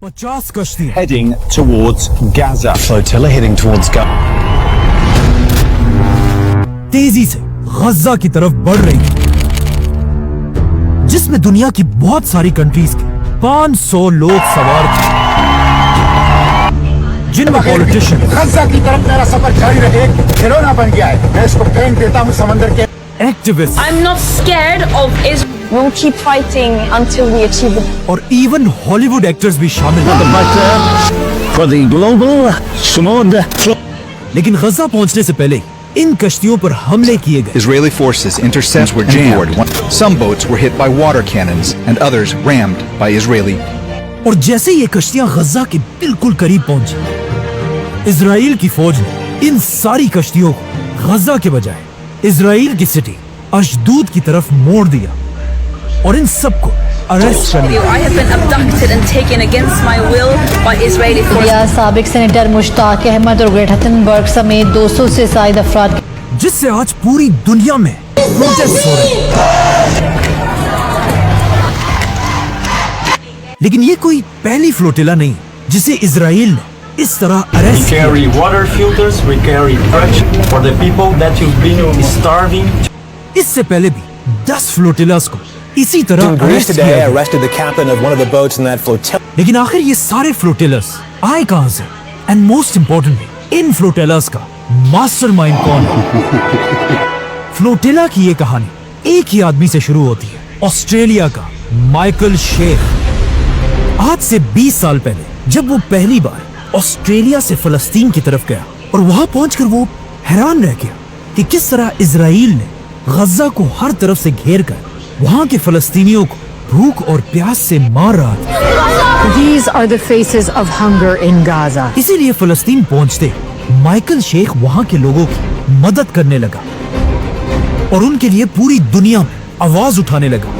50 कश्तियां heading towards Gaza. Flotilla heading towards Gaza. तेजी से गजा की तरफ बढ़ रही है, जिसमें दुनिया की बहुत सारी कंट्रीज के 500 लोग सवार थे, जिनमें पॉलिटिशियन गजा की तरफ मेरा सफर जारी रहे खिलौना बन गया है। मैं इसको फेंक देता हूँ समंदर के। Activist I'm not scared of Israel. We'll keep fighting until we achieve it. और इवन हॉलीवुड एक्टर्स भी शामिल हैं। For the global sword. लेकिन गजा पहुंचने से पहले इन कश्तियों पर हमले किए गए। Israeli forces intercepts were jammed. Some boats were hit by water cannons and others rammed by Israeli. और जैसे ये कश्तियां गजा के बिल्कुल करीब पहुंची, इजराइल की फौज ने इन सारी कश्तियों को गजा के बजाय इजराइल की सिटी अशदूद की तरफ मोड़ दिया और इन सबको अरेस्ट कर लिया। I have been abducted and taken against my will by Israeli forces. या साबिक सेनेटर मुश्ताक अहमद और ग्रेटा थनबर्ग समेत 200 से ज्यादा अफराद, जिससे आज पूरी दुनिया में प्रोटेस्ट हो रहे हैं। लेकिन ये कोई पहली फ्लोटिला नहीं जिसे इजराइल ने इस तरह We अरेस्ट किया। carry water filters, we carry trash for the people that you've been starving. इससे पहले भी 10 फ्लोटिलास को इसी तरह Greece अरेस्ट किया today गया। arrested the captain of one of the boats in that flotilla. लेकिन आखिर ये सारे फ्लोटिलर्स आए कहां से? एंड मोस्ट इंपॉर्टेंटली इन फ्लोटिलर्स का मास्टरमाइंड कौन है? फ्लोटिला की ये कहानी एक ही आदमी से शुरू होती है, ऑस्ट्रेलिया का माइकल शेख। आज से 20 साल पहले जब वो पहली बार ऑस्ट्रेलिया से फलस्तीन की तरफ गया और वहां पहुंचकर वो हैरान रह गया कि किस तरह इजराइल ने गजा को हर तरफ से घेर कर वहां के फलस्तीनियों को भूख और प्यास से मार रहा था। These are the faces of hunger in Gaza. इसीलिए फलस्तीन पहुंचते माइकल शेख वहां के लोगों की मदद करने लगा और उनके लिए पूरी दुनिया में आवाज उठाने लगा।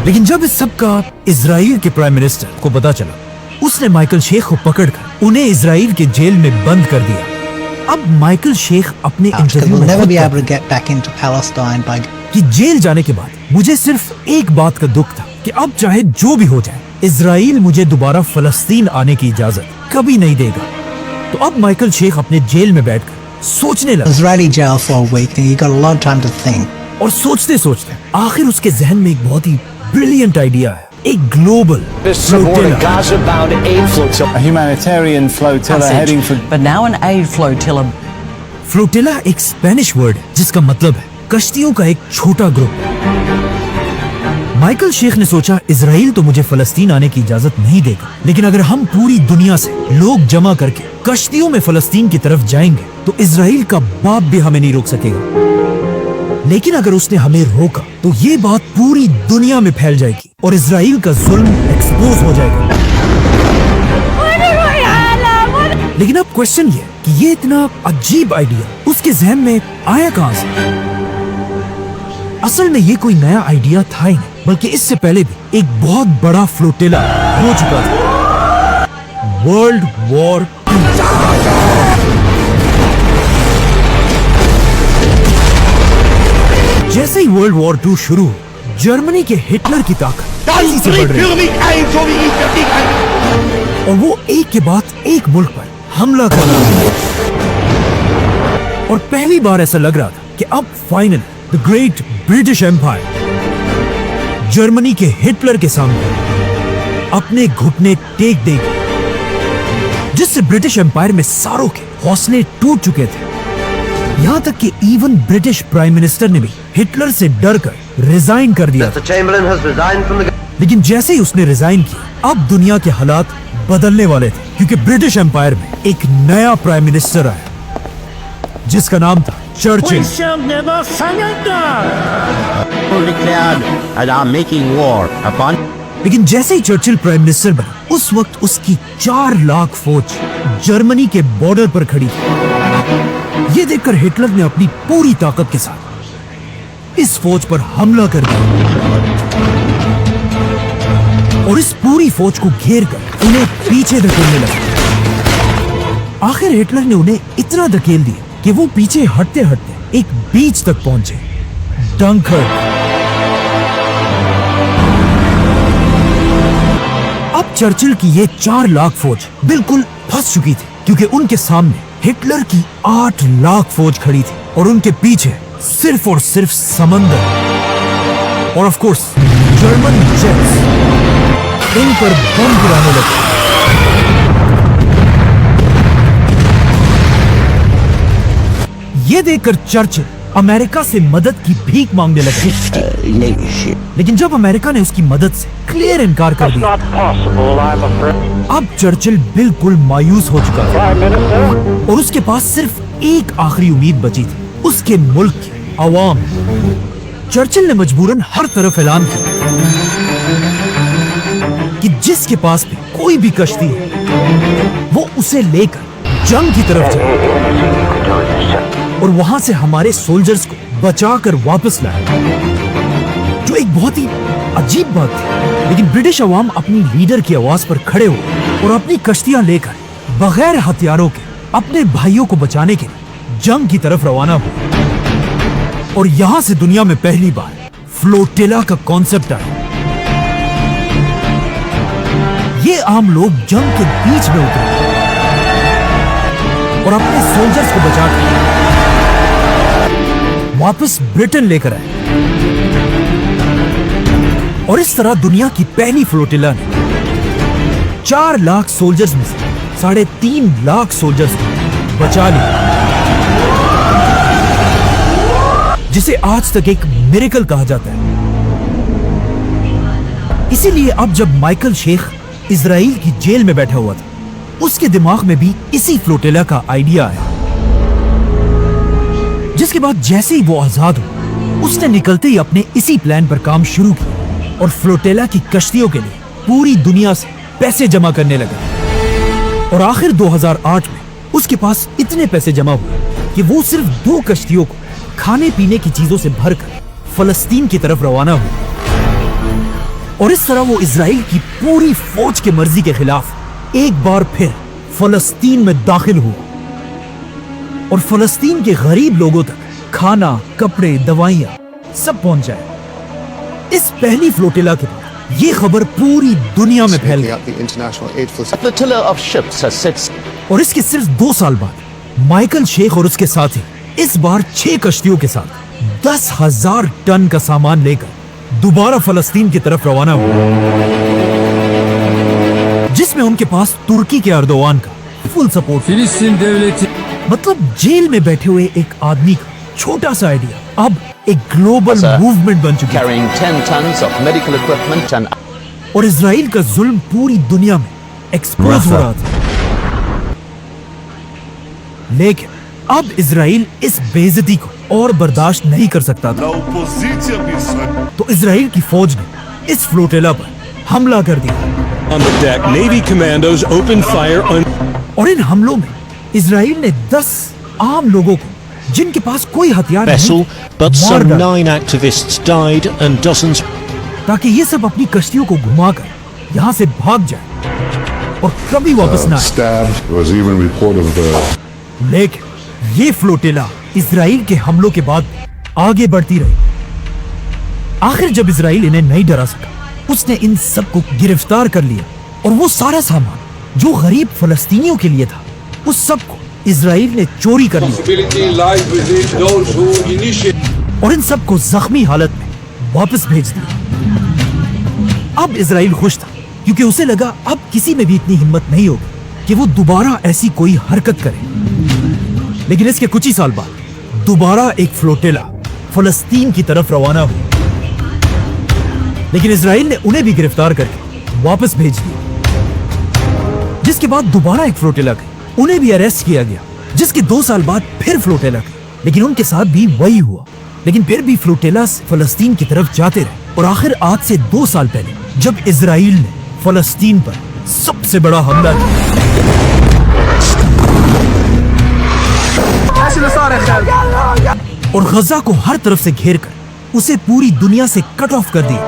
लेकिन जब इस सब का इजराइल के प्राइम मिनिस्टर को पता चला, उसने माइकल शेख को पकड़कर उन्हें इजराइल के जेल में बंद कर दिया। अब माइकल शेख अपने इंटरव्यू में खुद कहता है कि जेल जाने के बाद मुझे सिर्फ एक बात का दुख था कि अब चाहे जो भी हो जाए, इजराइल मुझे दोबारा फलस्तीन आने की इजाजत कभी नहीं देगा। तो अब माइकल शेख अपने जेल में बैठकर सोचने लगा। Israeli jail for a week, and he got a lot of time to think. और सोचते सोचते आखिर उसके जहन में एक बहुत ही ब्रिलियंट आइडिया है, एक global flotilla. Gaza-bound aid flotilla. A humanitarian flotilla heading for But now an aid flotilla. Flotilla एक स्पेनिश वर्ड है जिसका मतलब है कश्तियों का एक छोटा ग्रुप। माइकल शेख ने सोचा, इजराइल तो मुझे फलस्तीन आने की इजाजत नहीं देगा, लेकिन अगर हम पूरी दुनिया से लोग जमा करके कश्तियों में फलस्तीन की तरफ जाएंगे तो इजराइल का बाप भी हमें नहीं रोक सकेगा। लेकिन अगर उसने हमें रोका तो ये बात पूरी दुनिया में फैल जाएगी और इजराइल का जुल्म एक्सपोज हो जाएगा। लेकिन अब क्वेश्चन ये है कि ये इतना अजीब आइडिया उसके जहन में आया कहां से? असल में ये कोई नया आइडिया था ही नहीं, बल्कि इससे पहले भी एक बहुत बड़ा फ्लोटिला हो चुका था, वर्ल्ड वॉर 2। जैसे ही वर्ल्ड वॉर 2 शुरू हुई, जर्मनी के हिटलर की ताकत तेजी से बढ़ रही और वो एक के बाद एक मुल्क पर हमला कर रहा था। और पहली बार ऐसा लग रहा था कि अब final the great British empire Germany के हिटलर के सामने अपने घुटने टेक देगी, जिससे ब्रिटिश एम्पायर में सारों के हौसले टूट चुके थे। यहाँ तक कि इवन ब्रिटिश प्राइम मिनिस्टर ने भी हिटलर से डरकर रिजाइन कर दिया। लेकिन जैसे ही उसने रिजाइन किया, अब दुनिया के हालात बदलने वाले थे, क्योंकि ब्रिटिश एम्पायर में एक नया प्राइम मिनिस्टर आया जिसका नाम था चर्चिल। लेकिन जैसे ही चर्चिल प्राइम मिनिस्टर बना, उस वक्त उसकी 4 लाख फौज जर्मनी के बॉर्डर पर खड़ी थी। ये देखकर हिटलर ने अपनी पूरी ताकत के साथ इस फौज पर हमला कर दिया और इस पूरी फौज को घेर कर उन्हें पीछे धकेलने लगा। आखिर हिटलर ने उन्हें इतना धकेल दिया कि वो पीछे हटते हटते एक बीच तक पहुंचे, डंकर्क। अब चर्चिल की ये 4 लाख फौज बिल्कुल फंस चुकी थी, क्योंकि उनके सामने हिटलर की 8 लाख फौज खड़ी थी और उनके पीछे सिर्फ और सिर्फ समंदर और ऑफ कोर्स जर्मन जेट्स इन पर बम गिराने लगे। ये देखकर चर्चिल अमेरिका से मदद की भीख मांगने लगे, लेकिन जब अमेरिका ने उसकी मदद से क्लियर इनकार कर दिया, अब चर्चिल बिल्कुल मायूस हो चुका था और उसके पास सिर्फ एक आखिरी उम्मीद बची थी, उसके मुल्क की आवाम। चर्चिल ने मजबूरन हर तरफ ऐलान किया कि जिसके पास भी कोई भी कश्ती है वो उसे लेकर जंग की तरफ जाए और वहां से हमारे सोल्जर्स को बचाकर वापस लाए, जो एक बहुत ही अजीब बात थी। लेकिन ब्रिटिश अवाम अपनी लीडर की आवाज पर खड़े हुए और अपनी कश्तियां लेकर बगैर हथियारों के अपने भाइयों को बचाने के लिए जंग की तरफ रवाना हुए। और यहां से दुनिया में पहली बार फ्लोटिला का कॉन्सेप्ट आया। ये आम लोग जंग के बीच में उतरे और अपने सोल्जर्स को बचाकर वापस ब्रिटेन लेकर आए। और इस तरह दुनिया की पहली फ्लोटिला ने 4 लाख सोल्जर्स में से 3.5 लाख सोल्जर्स को बचा लिया, जिसे आज तक एक मिरेकल कहा जाता है। इसीलिए अब जब माइकल शेख इजराइल की जेल में बैठा हुआ था, उसके दिमाग में भी इसी फ्लोटिला का आइडिया आया, जिसके बाद जैसे ही वो आजाद हुआ, उसने निकलते ही अपने इसी प्लान पर काम शुरू किया और फ्लोटिला की कश्तियों के लिए पूरी दुनिया से पैसे जमा करने लगा। और आखिर 2008 में उसके पास इतने पैसे जमा हुए कि वो सिर्फ 2 कश्तियों को खाने पीने की चीजों से भरकर फलस्तीन की तरफ रवाना हुआ। और इस तरह वो इजराइल की पूरी फौज के मर्जी के खिलाफ एक बार फिर फलस्तीन में दाखिल हुआ और फलस्तीन के गरीब लोगों तक खाना, कपड़े, दवाइयां सब पहुंच जाए। इस पहली फ्लोटिला के बाद ये खबर पूरी दुनिया में फैल गई और इसके सिर्फ 2 साल बाद माइकल शेख और उसके साथी इस बार 6 कश्तियों के साथ 10,000 टन का सामान लेकर दोबारा फलस्तीन की तरफ रवाना हुआ, जिसमें उनके पास तुर्की के अर्दोआन का फुल सपोर्ट। मतलब जेल में बैठे हुए एक आदमी का छोटा सा आइडिया अब एक ग्लोबल मूवमेंट बन चुकी है और इजराइल का जुल्म पूरी दुनिया में एक्सपोज हो रहा था। लेकिन अब इजराइल इस बेइज्जती को और बर्दाश्त नहीं कर सकता था, तो इजराइल की फौज ने इस फ्लोटिला पर हमला कर दिया। On the deck, Navy commandos opened fire on... और इन हमलों में इजराइल ने 10 आम लोगों को, जिनके पास कोई हथियार नहीं, but मार some डाला, 9 activists died and dozens... ताकि ये सब अपनी कश्तियों को घुमाकर यहाँ से भाग जाए और कभी वापस ना आए। लेकिन ये फ्लोटिला इजराइल के हमलों के बाद आगे बढ़ती रही। आखिर जब इजराइल इन्हें नहीं डरा सका, उसने इन सबको गिरफ्तार कर लिया और वो सारा सामान जो गरीब फलस्तीनियों के लिए था, उस सब को इजराइल ने चोरी कर लिया और इन सबको जख्मी हालत में वापस भेज दिया। अब इजराइल खुश था, क्योंकि उसे लगा अब किसी में भी इतनी हिम्मत नहीं होगी कि वो दोबारा ऐसी कोई हरकत करे। लेकिन इसके कुछ ही साल बाद दोबारा एक फ्लोटिला फलस्तीन की तरफ रवाना हुई, लेकिन इजराइल ने उन्हें भी गिरफ्तार करके वापस भेज दिया। जिसके बाद दोबारा एक फ्लोटिला गई, उन्हें भी अरेस्ट किया गया। जिसके 2 साल बाद फिर फ्लोटिला गई, लेकिन उनके साथ भी वही हुआ। लेकिन फिर भी फ्लोटिला फलस्तीन की तरफ जाते रहे और आखिर आज से 2 साल पहले जब इजराइल ने फलस्तीन पर सबसे बड़ा हमला किया और गजा को हर तरफ से घेर कर उसे पूरी दुनिया से कट ऑफ कर दिया,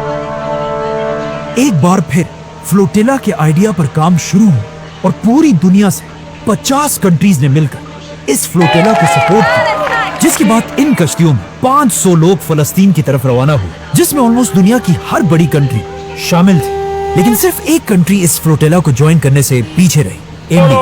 एक बार फिर फ्लोटिला के आइडिया पर काम शुरू हुआ और पूरी दुनिया से 50 कंट्रीज ने मिलकर इस फ्लोटिला को सपोर्ट किया। जिसके बाद इन कश्तियों में 500 लोग फलस्तीन की तरफ रवाना हुए, जिसमें ऑलमोस्ट दुनिया की हर बड़ी कंट्री शामिल थी। लेकिन सिर्फ एक कंट्री इस फ्लोटेला को ज्वाइन करने से पीछे रही, India.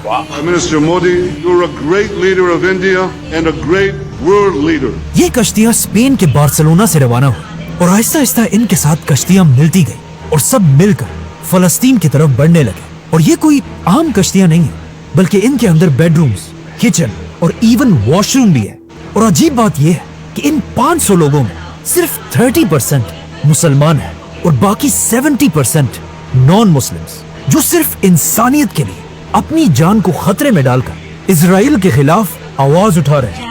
Prime Minister Modi, you're a great leader of India and a great world leader. ये कश्तियां स्पेन के बार्सिलोना से रवाना हुई और आहिस्ता आहिस्ता इनके साथ कश्तियां मिलती गई और सब मिलकर फलस्तीन की तरफ बढ़ने लगे। और ये कोई आम कश्तियां नहीं है, बल्कि इनके अंदर बेडरूम्स, किचन और इवन वॉशरूम भी है। और अजीब बात यह है कि इन 500 लोगों में सिर्फ 30% मुसलमान हैं और बाकी 70% नॉन मुस्लिम्स, जो सिर्फ इंसानियत के लिए अपनी जान को खतरे में डालकर इजराइल के खिलाफ आवाज उठा रहे हैं।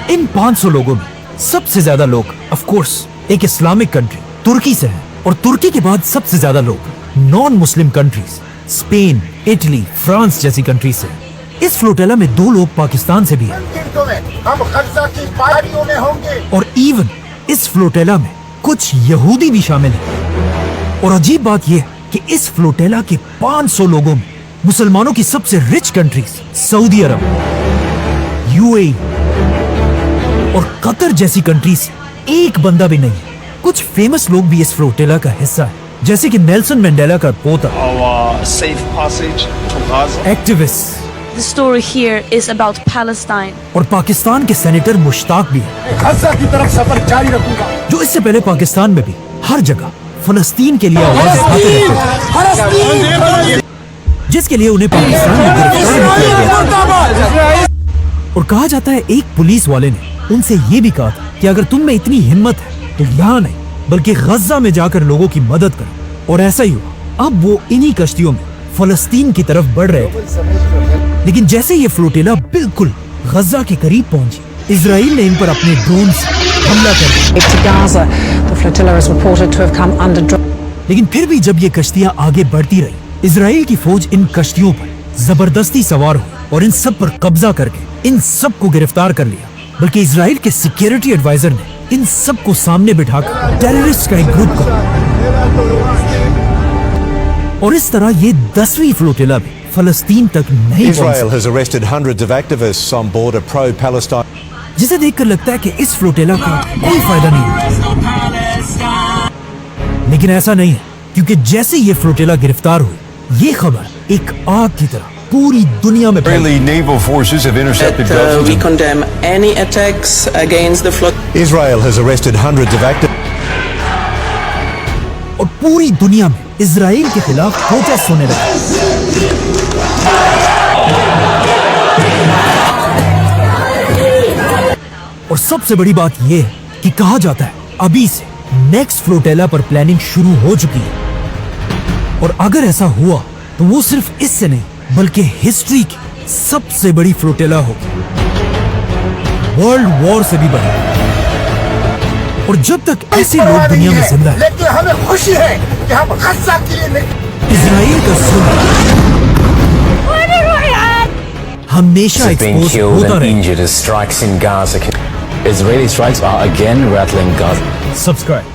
इन 500 लोगों में सबसे ज्यादा लोग ऑफ कोर्स एक इस्लामिक कंट्री तुर्की से हैं, और तुर्की के बाद सबसे ज्यादा लोग non Muslim countries Spain, Italy, France जैसी कंट्रीज से हैं। इस फ्लोटेला में 2 लोग पाकिस्तान से भी हैं। हम गज़ा की पहाड़ियों में होंगे। और इवन इस फ्लोटेला में कुछ यहूदी भी शामिल हैं। और अजीब बात यह कि इस फ्लोटेला के 500 लोगों में मुसलमानों की सबसे रिच कंट्रीज सऊदी अरब, यूएई और कतर जैसी कंट्रीज से एक बंदा भी नहीं है। कुछ फेमस लोग भी इस फ्लोटेला का हिस्सा है, जैसे कि नेल्सन मंडेला का पोता, activist. The story here is about Palestine. और पाकिस्तान के सेनेटर मुश्ताक भी है, गज़ा की तरफ सफर जारी रखूंगा, जो इससे पहले पाकिस्तान में भी हर जगह फलस्तीन के लिए आवाज उठाते रहते थे, जिसके लिए उन्हें पाकिस्तान में गिरफ्तार भी किया गया। और कहा जाता है एक पुलिस वाले ने उनसे ये भी कहा था कि अगर तुम में इतनी हिम्मत है तो यहाँ नहीं बल्कि गज़ा में जाकर लोगों की मदद करो। और ऐसा ही हुआ। अब वो इन्हीं कश्तियों में फलस्तीन की तरफ बढ़ रहे थे। लेकिन जैसे ये फ्लोटेला बिल्कुल गज़ा के करीब पहुंची, इजराइल ने इन पर अपने ड्रोन से हमला कर दिया। लेकिन फिर भी जब ये कश्तियां आगे बढ़ती रही, इजराइल की फौज इन कश्तियों पर जबरदस्ती सवार हुई और इन सब पर कब्जा करके इन सब को गिरफ्तार कर लिया। बल्कि इजराइल के सिक्योरिटी एडवाइजर ने इन सब को सामने बिठाकर टेररिस्ट का एक ग्रुप कहा। और इस तरह ये 10वीं फ्लोटेला भी फलस्तीन तक नहीं Israel has arrested hundreds of activists on board a pro-Palestine. जिसे देखकर लगता है कि इस फ्लोटेला का कोई फायदा नहीं। लेकिन ऐसा नहीं है, क्योंकि जैसे ये फ्लोटेला गिरफ्तार हुई, ये खबर एक आग की तरह पूरी दुनिया में Israeli naval forces have intercepted boats. We condemn any attacks against the float. Israel has arrested hundreds of activists. और पूरी दुनिया में इजराइल के खिलाफ प्रोटेस्ट होने लगे। और सबसे बड़ी बात यह है कि कहा जाता है अभी से नेक्स्ट फ्लोटेला पर प्लानिंग शुरू हो चुकी है। और अगर ऐसा हुआ तो वो सिर्फ इससे नहीं बल्कि हिस्ट्री की सबसे बड़ी फ्लोटेला होगी, वर्ल्ड वॉर से भी बड़ी। और जब तक ऐसे लोग दुनिया में जिंदा हैं, लेकिन हमें खुशी है कि हम गज़ा के लिए इजराइल का जुल्म हमेशा एक्सपोज होता रहेगा। Israeli strikes are again rattling Gaza. Subscribe.